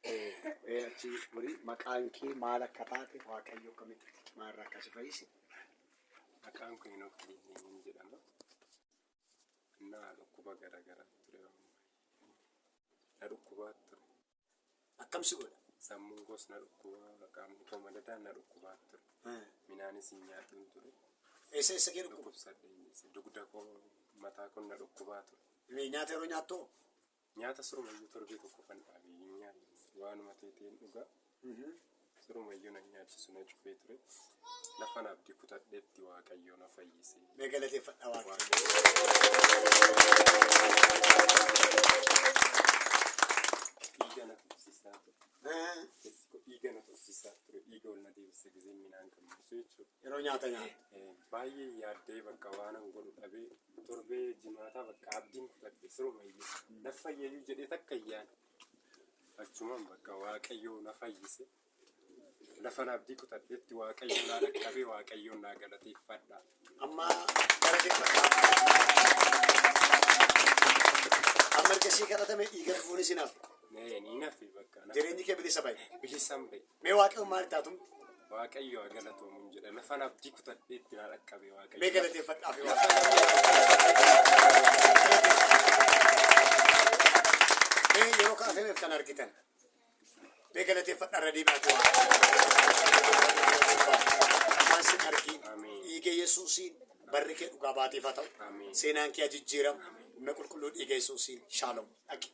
achi buri maqaan kee maal akka taate Waaqayyo kamitti maarraa akkasi fayyisi? Maqaan koo Enook Kiliiziin jedhama. Dhukkuba garaagaraa ture. Na dhukkubaa ture. Akkam si godha? Sammuun koos na dhukkubaa, qaamni koo madadaan na dhukkubaa ture. Midhaanis hin nyaadhuun ture. Eessa kee dhukkuba? Dugda koo mataa koo na dhukkubaa ture. Nyaata yeroo nyaattu? Nyaata surumayyuu torbee tokko kan dhaabii nyaanne waanuma teeteen dhugaa. Surumayyuu na nyaachisu na cufee ture. Lafa abdii kutadheetti Waaqayyo na fayyise. Mee galateeffadha Waaqayyo. Dhiiga na tursiisaa ture. Dhiiga na tursiisaa ture. Dhiiga ol na deebisee gisee midhaan kan buusu jechuudha. Yeroo nyaata nyaata. Baay'ee yaaddee bakka waan an godhu dhabee torbee jimaataa bakka abdiin kutadhe surumayyuu na fayyayyuu jedhee takka iyyaan achumaan bakka Waaqayyo na fayyise. Lafa abdii kutadheetti Waaqayyo na dhaqqabee Waaqayyo na galateeffadha. Amma galateeffadha. Amma ergasii kadhatame dhiiga fuunis hin hafu. Ni nafi bakka. Jireenyi kee bilisa bahe. Bilisaan bahe. Mee Waaqayyo maal taatu? Waaqayyo galatoomuun jedha. Lafa abdii kutadheetti na dhaqqabee Waaqayyo. Mee galateeffadhaaf mee yeroo kaa'ameef kan argitan. Mee galateeffadha irra deebi'atu. Waan sin argi. Dhiiga Yesuusiin barri kee dhugaa baateef haa ta'u. Seenaan kee jijjiiramu. Humna qulqulluu dhiiga Yesuusiin shaaloom dhaqi.